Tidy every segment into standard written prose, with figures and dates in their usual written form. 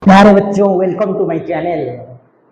प्यारे बच्चों, welcome to my channel.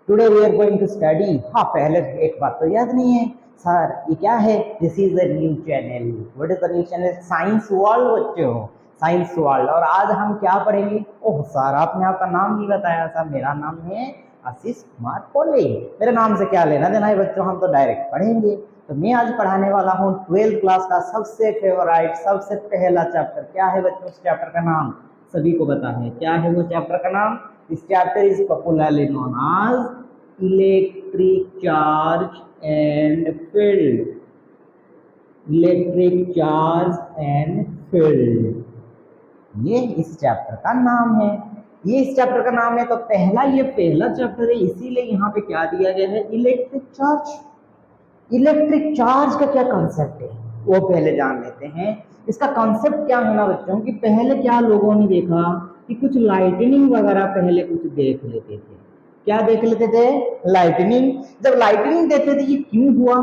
Today we are going to study. हाँ, पहले एक बात तो याद नहीं है सर, ये क्या है? This is a new channel. What is the new channel? Science world बच्चों, साइंस वर्ल्ड। और आज हम क्या पढ़ेंगे? ओह सर, आपने आपका नाम नहीं बताया। सर, मेरा नाम है आशीष कुमार कोले। मेरे नाम से क्या लेना देना है बच्चों, हम तो डायरेक्ट पढ़ेंगे। तो मैं आज पढ़ाने वाला हूँ 12th क्लास का सबसे फेवरेट, सबसे पहला चैप्टर। क्या है बच्चों उस चैप्टर का नाम? सभी को पता है क्या है वो चैप्टर का नाम। इस chapter is popularly known as electric charge and field. Electric charge and field, ये इस चैप्टर का नाम है। ये इस चैप्टर का नाम है तो ये पहला चैप्टर है, इसीलिए यहाँ पे क्या दिया गया है? Electric charge. इलेक्ट्रिक चार्ज का क्या कॉन्सेप्ट है वो पहले जान लेते हैं। इसका कॉन्सेप्ट क्या है ना बच्चों, कि पहले क्या लोगों ने देखा कि कुछ लाइटनिंग वगैरह पहले कुछ देख लेते थे। क्या देख लेते थे? लाइटनिंग। जब लाइटनिंग देखते थे, ये क्यों हुआ?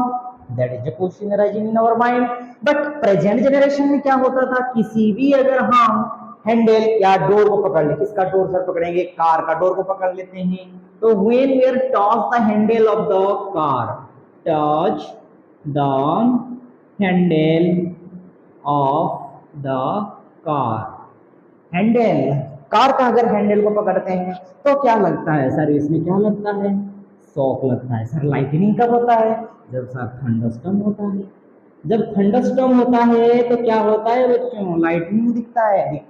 That is a question rising in our mind. But present generation में क्या होता था, किसी भी अगर हम हैंडल या डोर को पकड़ ले, किसका डोर सर पकड़ेंगे? कार का डोर को पकड़ लेते हैं। तो when we are toss the handle of the car, touch the handle of the car। Handle, कार का अगर हैंडल को पकड़ते हैं तो क्या लगता है सर? इसमें क्या लगता है? शॉक लगता है। सर, लाइटनिंग कब होता है? जब सर थंडरस्टॉर्म होता है। जब थंडरस्टॉर्म होता है तो क्या होता है बच्चों? लाइटनिंग दिखता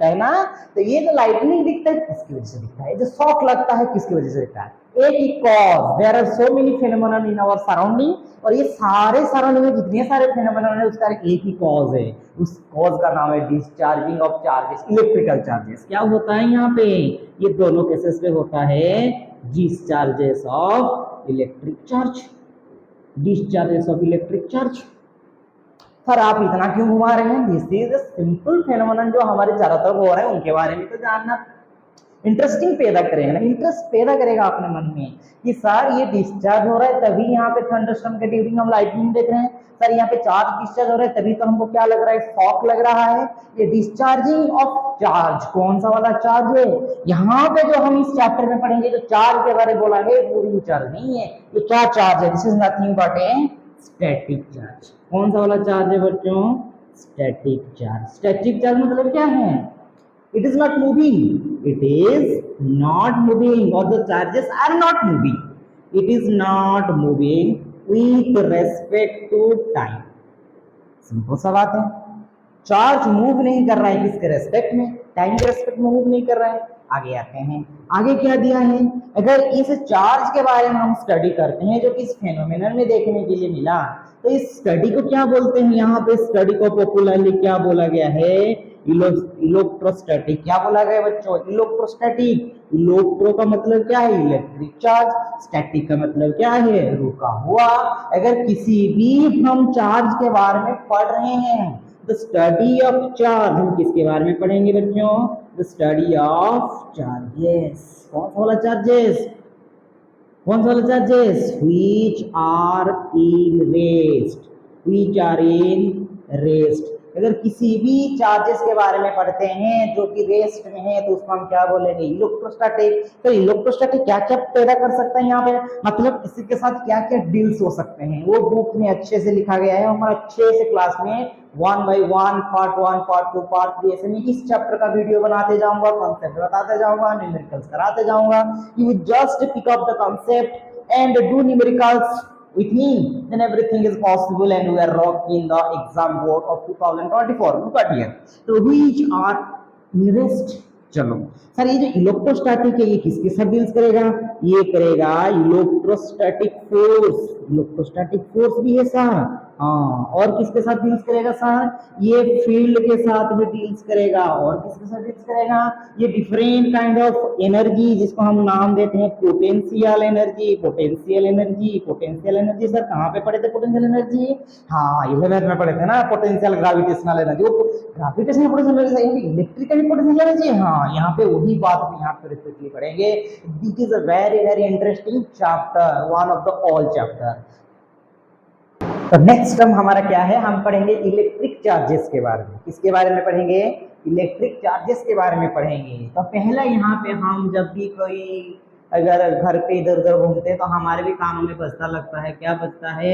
है ना। तो ये जो लाइटनिंग दिखता है किसकी वजह से दिखता है? जो शॉक लगता है किसकी वजह से दिखता है? एक ही cause. There are so many phenomena in our surrounding, और ये सारे सराउंडिंग में जितने सारे फेनोमेना है उसका एक ही कॉज है। उस कॉज का नाम है discharging of charges, electrical charges. क्या होता है यहाँ पे? ये दोनों केसेस पे होता है discharges of electric charge. Discharges of electric charge. Sir, आप इतना क्यों घुमा रहे हैं? This is a simple phenomenon जो हमारे चारों तरफ हो रहा है, उनके बारे में तो जानना इंटरेस्टिंग पैदा करेगा ना, इंटरेस्ट पैदा करेगा अपने मन में कि सर ये डिस्चार्ज हो रहा है, तभी यहाँ पे थंडरस्टॉर्म के ड्यूरिंग हम लाइटनिंग देख रहे हैं। सर, यहाँ पे चार्ज डिस्चार्ज हो रहा है, तभी तो हमको क्या लग रहा है? शॉक लग रहा है। ये डिस्चार्जिंग ऑफ चार्ज, कौन सा वाला चार्ज है? यहाँ पे जो हम इस चैप्टर में पढ़ेंगे, जो चार्ज के बारे में बोला है, वो चार्ज नहीं है। ये क्या चार्ज है? This is nothing but a static charge. कौन सा वाला चार्ज है बच्चों? Static charge. स्टैटिक चार्ज मतलब क्या है? it is not moving, it is not moving, or the charges are not moving, it is not moving with respect to time। Simple सा बात है। चार्ज मूव नहीं कर रहा है किसके रेस्पेक्ट में? टाइम के रेस्पेक्ट में मूव नहीं कर रहा है। आगे आते हैं, आगे क्या दिया है? अगर इस चार्ज के बारे में हम स्टडी करते हैं जो कि इस फेनोमेनन में देखने के लिए मिला, तो इस स्टडी को क्या बोलते हैं? यहाँ पे स्टडी को पॉपुलरली क्या बोला गया है? इलेक्ट्रोस्टैटिक। क्या बोला गया बच्चों? इलेक्ट्रोस्टैटिक। इलेक्ट्रो का मतलब क्या है? Electric charge. स्टैटिक का मतलब क्या है? रुका हुआ। अगर किसी भी हम चार्ज के बारे में पढ़ रहे हैं, द स्टडी ऑफ चार्ज, हम किसके बारे में पढ़ेंगे बच्चों? The study of charges. कौन सा वाला चार्जेस? कौन सा वाला charges? Which are in rest, which are in rest. अगर किसी भी चार्जेस के बारे में पढ़ते हैं जो कि रेस्ट में है, तो उसको हम क्या बोलेंगे? इलेक्ट्रोस्टैटिक। तो इलेक्ट्रोस्टैटिक क्या क्या पैदा कर सकता है यहाँ पे, मतलब इसी के साथ क्या क्या डील्स हो सकते हैं, वो बुक में अच्छे से लिखा गया है। हम अच्छे से क्लास में 1 by 1, पार्ट 1, पार्ट 2, पार्ट 3 ऐसे में इस चैप्टर का वीडियो बनाते जाऊंगा, कॉन्सेप्ट बताते जाऊंगा, न्यूमेरिकल्स कराते जाऊंगा। You just pick up the concept and do numericals with me, then everything is possible and we are rocking the exam board of 2024। look at here, so which are nearest। चलो sir, ये जो electrostatic है ये किसके साथ deals करेगा? ये करेगा इलेक्ट्रोस्टैटिक फोर्स। इलेक्ट्रोस्टैटिक फोर्स भी है सर। हाँ, और किसके साथ डील्स करेगा सर? ये फील्ड के साथ भी डील्स करेगा। और किसके साथ डील्स करेगा? ये डिफरेंट काइंड ऑफ एनर्जी, जिसको हम नाम देते हैं potential energy. Potential energy, potential energy sir कहाँ पे पढ़े थे? पोटेंशियल एनर्जी, हाँ 11th में पढ़े थे ना। Potential gravitational energy, gravitational potential energy, electrical potential energy. हाँ, यहाँ पे वही बात यहाँ पे रिपीटली पढ़ेंगे। It is a very very interesting chapter, one of the all chapter. तो नेक्स्ट टर्म हमारा क्या है, हम पढ़ेंगे इलेक्ट्रिक चार्जेस के बारे में। किसके बारे में पढ़ेंगे, इलेक्ट्रिक चार्जेस के बारे में पढ़ेंगे। तो पहला यहाँ पे हम जब भी कोई अगर घर पे इधर उधर घूमते हैं तो हमारे भी कानों में बजता लगता है, क्या बजता है,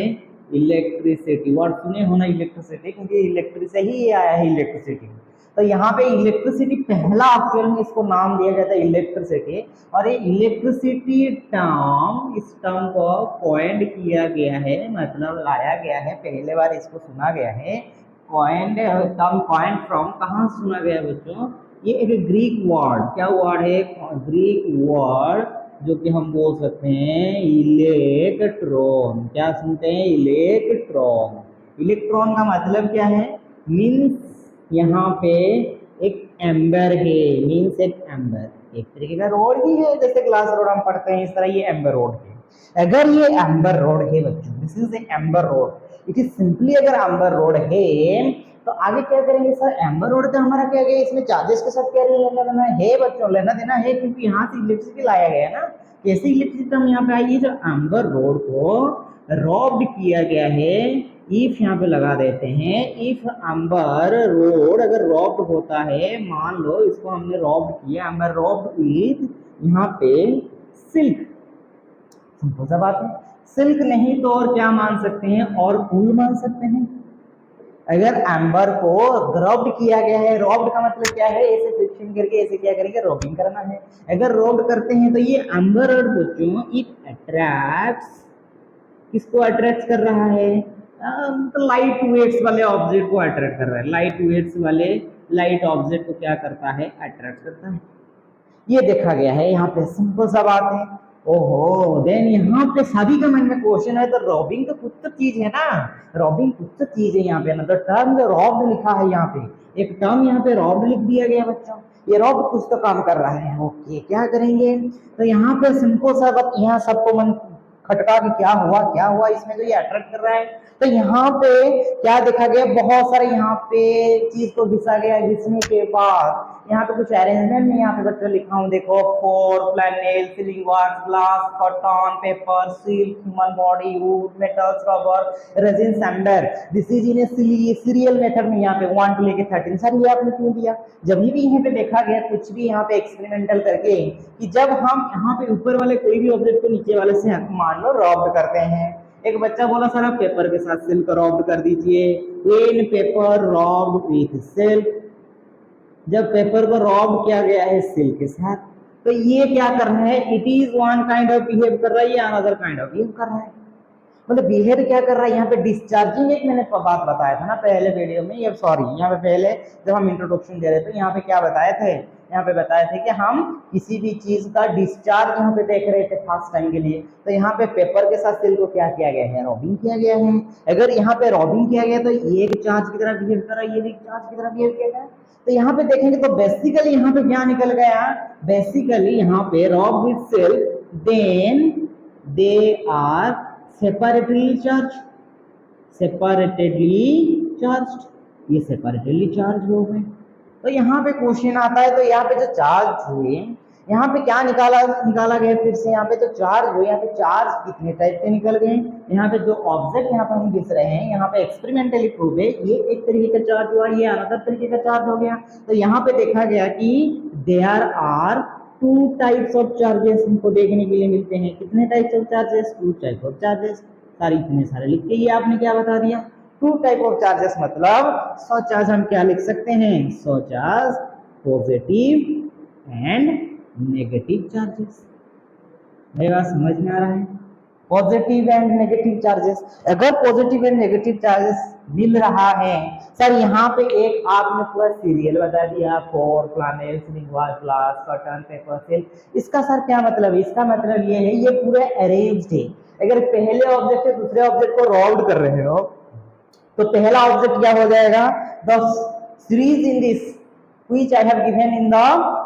इलेक्ट्रिसिटी। वर्ड सुने हो ना इलेक्ट्रिसिटी, क्योंकि इलेक्ट्रिक से ही ये आया है इलेक्ट्रिसिटी। तो यहाँ पे इलेक्ट्रिसिटी पहला अक्षर में इसको नाम दिया जाता है इलेक्ट्रिसिटी। और ये इलेक्ट्रिसिटी टर्म, इस टर्म को कॉइंड किया गया है, मतलब लाया गया है, पहले बार इसको सुना गया है। कॉइंड टर्म कॉइंड फ्रॉम, कहाँ सुना गया बच्चों, ये एक ग्रीक वर्ड, क्या वर्ड है, ग्रीक वर्ड, जो कि हम बोल सकते हैं इलेक्ट्रॉन। क्या सुनते हैं, इलेक्ट्रॉन। इलेक्ट्रॉन का मतलब क्या है, मीन्स यहाँ पे एक एम्बर है, मीन्स एक एम्बर, एक तरीके का रोड ही है, जैसे ग्लास रोड हम पढ़ते हैं, इस तरह ये एम्बर रोड है। अगर ये एम्बर रोड है बच्चों, this is a amber road, it is simply अगर एम्बर रोड है तो आगे क्या करेंगे सर, एम्बर रोड तो हमारा क्या है, इसमें चार्जेस के साथ क्या लेना देना है बच्चों, लेना देना है, क्योंकि यहाँ से इलेक्ट्रिसिटी लाया गया है ना। कैसे इलेक्ट्रिसिटी हम यहाँ पे आई है, जो एम्बर रोड को रॉब्ड किया गया है, इफ यहाँ पे लगा देते हैं, इफ एम्बर रोड अगर रॉब्ड होता है, मान लो इसको हमने रॉब्ड किया, एम्बर रॉब्ड विथ यहाँ पे सिल्क, सिंपल सा बात है, सिल्क नहीं तो और क्या मान सकते हैं, और वूल मान सकते हैं। अगर एम्बर को रॉब्ड किया गया है, रॉब्ड का मतलब क्या है, ऐसे फ्रिक्शन करके ऐसे क्या करेंगे, रॉबिंग करना है। अगर रॉब्ड करते हैं तो ये एम्बर रोड बच्चों इट अट्रैक्ट्स, किसको अट्रैक्ट कर रहा है, तो लाइट वेट्स वाले ऑब्जेक्ट को अट्रैक्ट कर रहा है, लाइट वेट्स वाले लाइट ऑब्जेक्ट को क्या करता है, अट्रैक्ट करता है। ये देखा गया है यहाँ पे, सिंपल सा बात है। ओहो, देन यहाँ पे सभी का मन में क्वेश्चन है, तो रॉबिंग तो कुछ तो चीज है ना, रॉबिंग कुछ तो चीज है यहाँ पे ना, तो टर्म रॉब्ड लिखा है यहाँ पे, एक टर्म यहाँ पे रॉब्ड लिख दिया गया बच्चों, ये रॉब्ड कुछ तो काम कर रहा है। ओके, क्या करेंगे, तो यहाँ पे सिंपल सा बात, यहाँ सबको मन खटका कि क्या हुआ इसमें, तो ये अट्रैक्ट कर रहा है। तो यहाँ पे क्या देखा गया, बहुत सारे यहाँ पे चीज को घिसा गया, घिसने के बाद यहाँ पे कुछ अरेंजमेंट में यहाँ पे बच्चों लिखा हूँ, देखो, fur flannel, sealing wax, glass, cotton, paper, silk, human body, wood, metals, rubber, resin, sander, this is in a serial method में, यहाँ पे 1 to लेके 13 सर ये आपने क्यों दिया, जब भी यहाँ पे देखा गया कुछ भी यहाँ पे एक्सपेरिमेंटल करके, कि जब हम यहाँ पे ऊपर वाले कोई भी ऑब्जेक्ट को नीचे वाले से मान लो रॉब्ड करते हैं, एक बच्चा बोला सर आप पेपर के साथ सिल्क रॉब्ड कर दीजिए, when paper robbed with silk, जब पेपर को रॉब किया गया है सिल्क के साथ, तो ये क्या कर रहा है, it is one kind of behave कर रहा है, या अनदर काइंड ऑफ बिहेव कर रहा है, मतलब बिहेव क्या कर रहा है, यहाँ पे डिस्चार्जिंग एक मैंने बात बताया था ना पहले वीडियो में, ये सॉरी यहाँ पे पहले जब हम इंट्रोडक्शन दे रहे थे, यहाँ पे क्या बताए थे, यहाँ पे बताए थे कि हम किसी भी चीज का डिस्चार्ज यहाँ पे देख रहे थे फर्स्ट टाइम के लिए, तो यहाँ पे पेपर के साथ सिल्क को क्या किया गया है, रॉबिंग किया गया है। अगर यहाँ पे रॉबिंग किया गया तो ये एक चार्ज की तरह बिहेव कर रहा है, ये भी चार्ज की तरह बिहेव किया गया, तो यहाँ पे देखेंगे तो बेसिकली यहाँ पे क्या निकल गया, बेसिकली यहाँ पे rub with silk, then they are separately charge, separately charge, ये सेपरेटली चार्ज हो गए। तो यहाँ पे क्वेश्चन आता है, तो यहाँ पे जो चार्ज हुए, यहाँ पे क्या निकाला गया, फिर से यहाँ पे तो चार्ज हुए, यहाँ पे चार्ज कितने टाइप के निकल गए, यहाँ पे जो ऑब्जेक्ट यहाँ पे हम दिख रहे हैं, यहाँ पे एक्सपेरिमेंटली प्रूव है, ये एक तरीके का चार्ज हुआ, ये अनदर तरीके का चार्ज हो गया। तो यहाँ पे देखा गया कि there are 2 types of charges हमको देखने के लिए मिलते हैं। कितने types of charges, 2 type of charges, सारे इतने सारे लिख के ये आपने क्या बता दिया, 2 टाइप ऑफ चार्जेस, मतलब 100 चार्ज हम क्या लिख सकते हैं, 100 charge positive and negative charges. मेरी बात समझ में आ रहा है, पॉजिटिव एंड नेगेटिव चार्जेस। अगर पॉजिटिव एंड नेगेटिव चार्जेस मिल रहा है, सर यहाँ पे एक आपने पूरा सीरियल बता दिया, fur flannel, sealing wax, glass, cotton, paper, silk, इसका सर क्या मतलब है, इसका मतलब ये है ये पूरा अरेंज्ड है। अगर पहले ऑब्जेक्ट से दूसरे ऑब्जेक्ट को रॉब्ड कर रहे हो तो पहला ऑब्जेक्ट क्या हो जाएगा, the series in this which I have given in the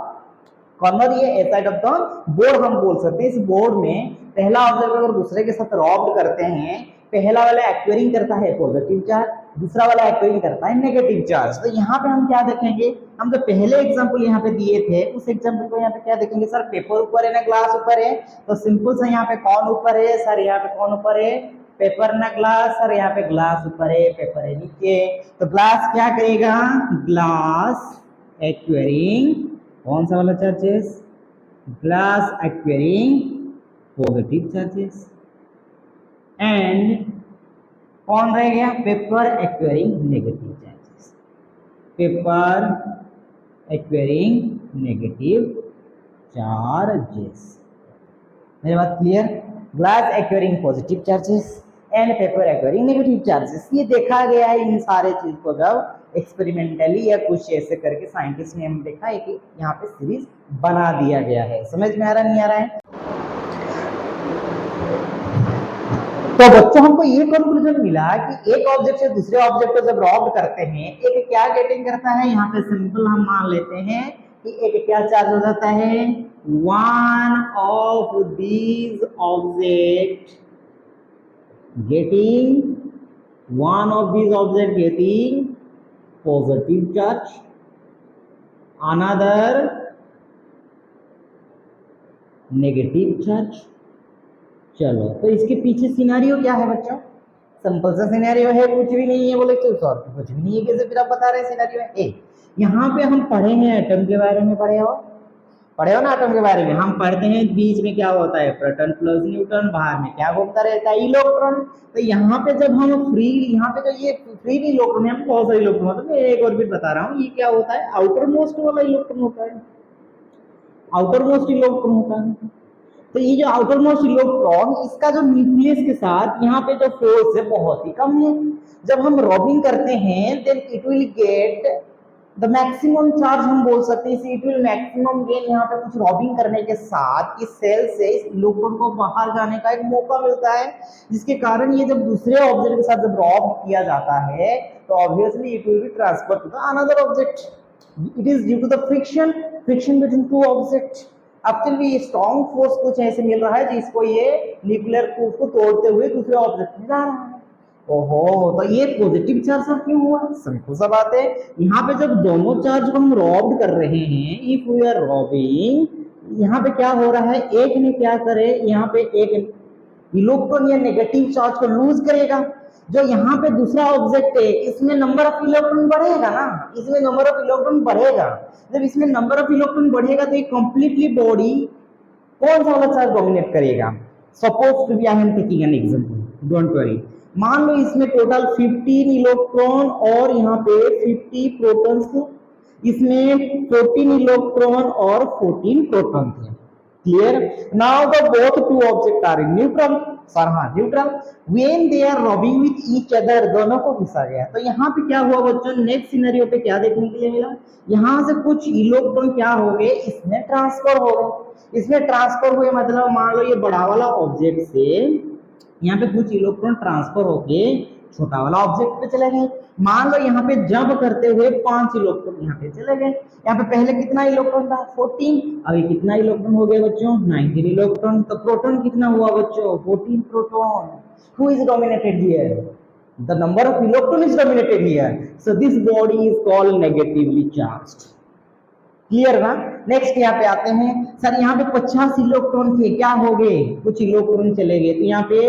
corner, ये ए साइड ऑफ द बोर्ड हम बोल सकते हैं। इस बोर्ड में पहला ऑब्जेक्ट अगर दूसरे के साथ रॉब्ड करते हैं, पहला वाला एक्वायरिंग करता है पॉजिटिव चार्ज, दूसरा वाला एक्वायरिंग करता है नेगेटिव चार्ज। तो यहाँ पे हम क्या देखेंगे, हम जो पहले एग्जांपल यहाँ पे दिए थे उस एग्जांपल को यहाँ पे क्या देखेंगे, सर पेपर ऊपर है ना ग्लास ऊपर है, तो सिंपल सा यहाँ पे कौन ऊपर है, सर यहाँ पे कौन ऊपर है, पेपर ना ग्लास, और यहाँ पे ग्लास ऊपर है, पेपर है नीचे। तो ग्लास क्या करेगा, ग्लास एक्वायरिंग कौन सा वाला charges, glass acquiring positive charges, and कौन रह गया, paper acquiring negative charges, paper acquiring negative charges. मेरी बात clear, glass acquiring positive charges and paper acquiring negative charges. ये देखा गया है इन सारे चीज को जब एक्सपेरिमेंटली या कुछ ऐसे करके साइंटिस्ट ने हमें देखा है कि यहाँ पे सीरीज बना दिया गया है। समझ में आ रहा नहीं आ रहा है? तो बच्चों हमको ये कंक्लूजन मिला कि एक ऑब्जेक्ट से दूसरे ऑब्जेक्ट को जब रॉब करते हैं, एक क्या गेटिंग करता है, यहाँ पे सिंपल हम मान लेते हैं कि एक क्या चार्ज हो जाता है, one of these object getting one of these object getting positive charge, another negative charge। चलो तो इसके पीछे सिनेरियो क्या है बच्चों, सिंपल सा सिनेरियो है, कुछ भी नहीं है, बोले तो सॉरी कुछ भी नहीं है, कैसे फिर आप बता रहे हैं सिनेरियो है। ए यहाँ पे हम पढ़े हैं एटम के बारे में, पढ़े हो ना एटम के बारे में, हम पढ़ते हैं बीच में क्या होता है, प्रोटॉन प्लस न्यूट्रॉन, बाहर में क्या घूमता रहता है, इलेक्ट्रॉन। तो यहाँ पे जब हम फ्री, यहाँ पे जो ये फ्री इलेक्ट्रॉन है, हम बहुत सारे इलेक्ट्रॉन होते हैं, मैं एक और भी बता रहा हूँ, ये क्या होता है, आउटर मोस्ट वाला इलेक्ट्रॉन होता है, आउटर मोस्ट इलेक्ट्रॉन होता है। तो ये जो आउटर मोस्ट इलेक्ट्रॉन, इसका जो न्यूक्लियस के साथ यहाँ पे जो फोर्स है बहुत ही कम है। जब हम रॉबिंग करते हैं then it will get the maximum charge, हम बोल सकते हैं इट विल मैक्सिमम गेन। यहाँ पे कुछ रॉबिंग करने के साथ इस सेल से इस इलेक्ट्रॉन को बाहर जाने का एक मौका मिलता है, जिसके कारण ये जब दूसरे ऑब्जेक्ट के साथ जब रॉब किया जाता है तो obviously it will be transfer to the another object. It is due to the friction between two object. Actually strong force कुछ ऐसे मिल रहा है जिसको ये न्यूक्लियर फोर्स को तोड़ते हुए दूसरे ऑब्जेक्ट में जा रहा है। ओहो, तो ये पॉजिटिव चार्ज क्यों हुआ, सिंपल सा बात है, यहाँ पे जब दोनों चार्ज को हम रॉब्ड कर रहे हैं, इफ वी आर रॉबिंग, यहाँ पे क्या हो रहा है, एक ने क्या करे, यहाँ पे एक इलेक्ट्रॉन या नेगेटिव चार्ज को लूज करेगा। जो यहाँ पे दूसरा ऑब्जेक्ट है इसमें नंबर ऑफ इलेक्ट्रॉन बढ़ेगा ना, इसमें नंबर ऑफ इलेक्ट्रॉन बढ़ेगा। जब इसमें नंबर ऑफ इलेक्ट्रॉन बढ़ेगा तो ये कंप्लीटली बॉडी कौन सा वाला चार्ज डोमिनेट करेगा। Suppose to be I am taking an example, don't worry, मान लो इसमें टोटल 15 इलेक्ट्रॉन और यहाँ पे 50 प्रोटॉन्स, इसमें 14 इलेक्ट्रॉन और 14 प्रोटॉन थे। Clear, now the both two object are in neutral, sir हाँ neutral, when they are rubbing with each other, दोनों को घिसा गया। तो यहाँ पे क्या हुआ बच्चों, नेक्स्ट सिनेरियो पे क्या देखने के लिए मिला, यहाँ से कुछ इलेक्ट्रॉन क्या हो गए, इसमें ट्रांसफर हो गए। इसमें ट्रांसफर हुए मतलब मान लो ये बड़ा वाला ऑब्जेक्ट से यहाँ पे कुछ इलेक्ट्रॉन ट्रांसफर होके छोटा वाला ऑब्जेक्ट पे चले गए। मान लो यहाँ पे जंप करते हुए 5 इलेक्ट्रॉन यहाँ पे चले गए। यहाँ पे पहले कितना इलेक्ट्रॉन था, 14, अभी कितना इलेक्ट्रॉन हो गया बच्चों, 19 इलेक्ट्रॉन। तो प्रोटॉन कितना हुआ बच्चों, 14 proton. Who is dominated here, the number of electron is dominated here, so this body is called negatively charged। Clear ना। नेक्स्ट यहाँ पे आते हैं, सर यहाँ पे 50 इलेक्ट्रॉन थे, क्या हो गए, कुछ इलेक्ट्रॉन चले गए। तो यहाँ पे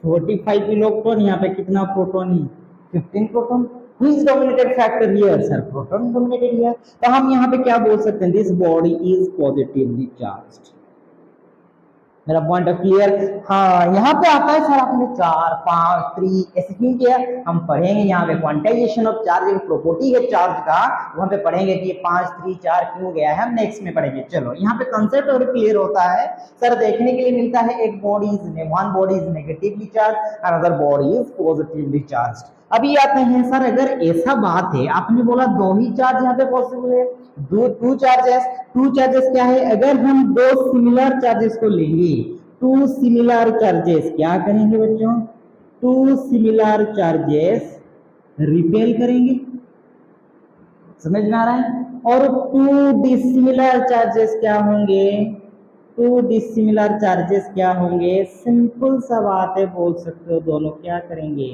45 इलेक्ट्रॉन, यहाँ पे कितना प्रोटॉन है, 15 proton. Who is dominated factor here, sir proton dominated here। तो हम यहाँ पे क्या बोल सकते हैं, this body is positively charged. मेरा पॉइंट ऑफ क्लियर। हाँ यहाँ पे आता है सर आपने 4, 5, 3 ऐसे क्यों किया, हम पढ़ेंगे यहाँ पे क्वांटाइजेशन ऑफ चार्ज, एक प्रॉपर्टी है चार्ज का, वहां पे पढ़ेंगे कि ये 5, 3, 4 क्यों गया है, हम नेक्स्ट में पढ़ेंगे। चलो यहाँ पे कंसेप्ट और क्लियर होता है सर, देखने के लिए मिलता है एक body is, one body is negatively charge, another body is positively charge. अभी आते हैं सर, अगर ऐसा बात है, आपने बोला 2 ही चार्ज यहाँ पे पॉसिबल है, टू चार्जेस क्या है, अगर हम 2 सिमिलर चार्जेस को लेंगे, 2 सिमिलर चार्जेस क्या करेंगे बच्चों, 2 सिमिलर चार्जेस रिपेल करेंगे, समझ में आ रहा है। और 2 डिसिमिलर चार्जेस क्या होंगे, 2 डिसिमिलर चार्जेस क्या होंगे, सिंपल सा बात है, बोल सकते हो दोनों क्या करेंगे,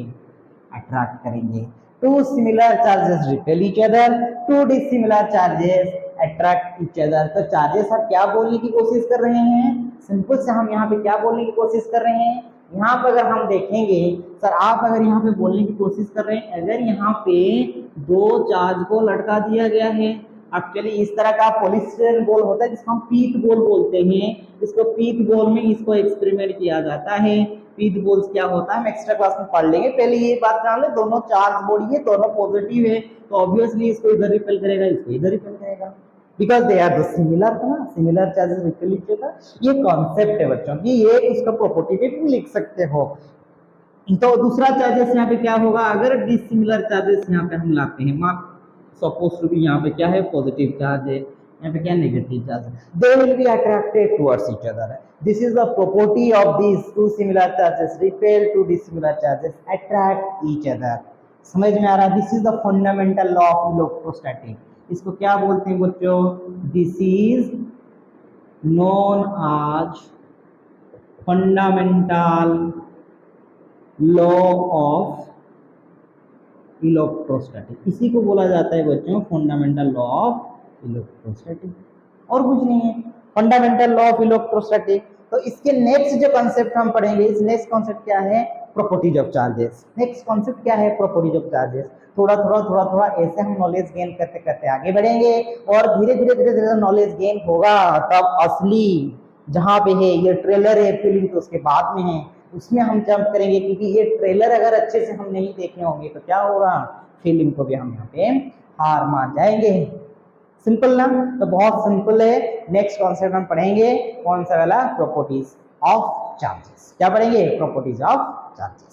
अट्रैक्ट करेंगे। 2 similar charges repel each other, 2 dissimilar charges attract each other. तो चार्जेस हम क्या बोलने की कोशिश कर रहे हैं, सिंपल से हम यहाँ पे क्या बोलने की कोशिश कर रहे हैं, यहाँ पर अगर हम देखेंगे सर, आप अगर यहाँ पे बोलने की कोशिश कर रहे हैं, अगर यहाँ पे दो चार्ज को लटका दिया गया है, एक्चुअली इस तरह का पॉलीस्टाइरीन बॉल होता है जिसको हम पीथ बॉल बोलते हैं, इसको पीथ बॉल में इसको एक्सपेरिमेंट किया जाता है। पीथ बॉल्स क्या होता है हम एक्स्ट्रा क्लास में पढ़ लेंगे, पहले ये बात जान ले, दोनों चार्ज बॉडी है, दोनों पॉजिटिव है, तो ऑब्वियसली इसको इधर रिपेल करेगा, इसको इधर रिपेल करेगा, because they are the similar था ना, similar charges repel each other. ये कॉन्सेप्ट है बच्चों की, ये इसका प्रॉपर्टी पे भी लिख सकते हो। तो दूसरा चार्जेस यहाँ पे क्या होगा, अगर डिसिमिलर चार्जेस यहाँ पे हम लाते हैं, मान सपोज टू बी यहाँ पे क्या है पॉजिटिव चार्ज है, यहाँ पे क्या नेगेटिव चार्ज है, they will be attracted towards each other. This is the property of these two similar charges, repel to dissimilar charges, attract each other. समझ में आ रहा है? This is the fundamental law of electrostatic. इसको क्या बोलते हैं बच्चों? This is known as fundamental law of electrostatic. इसी को बोला जाता है बच्चों फंडामेंटल लॉ ऑफ इलेक्ट्रोस्टैटिक, और कुछ नहीं है फंडामेंटल लॉ ऑफ इलेक्ट्रोस्टैटिक। तो इसके नेक्स्ट जो कॉन्सेप्ट हम पढ़ेंगे, इस नेक्स्ट कॉन्सेप्ट क्या है? Properties of charges. Next concept क्या है? Properties of charges. थोड़ा ऐसे हम नॉलेज गेन करते करते आगे बढ़ेंगे, और धीरे धीरे नॉलेज गेन होगा, तब असली जहाँ पे है, ये ट्रेलर है, फिल्म तो उसके बाद में है, उसमें हम जंप करेंगे, क्योंकि ये ट्रेलर अगर अच्छे से हम नहीं देखे होंगे तो क्या होगा, फिल्म को भी हम यहाँ पे हार मान जाएंगे। सिंपल ना? तो बहुत सिंपल है। नेक्स्ट कॉन्सेप्ट हम पढ़ेंगे कौन सा वाला? Properties of charges. क्या पढ़ेंगे? Properties of charges.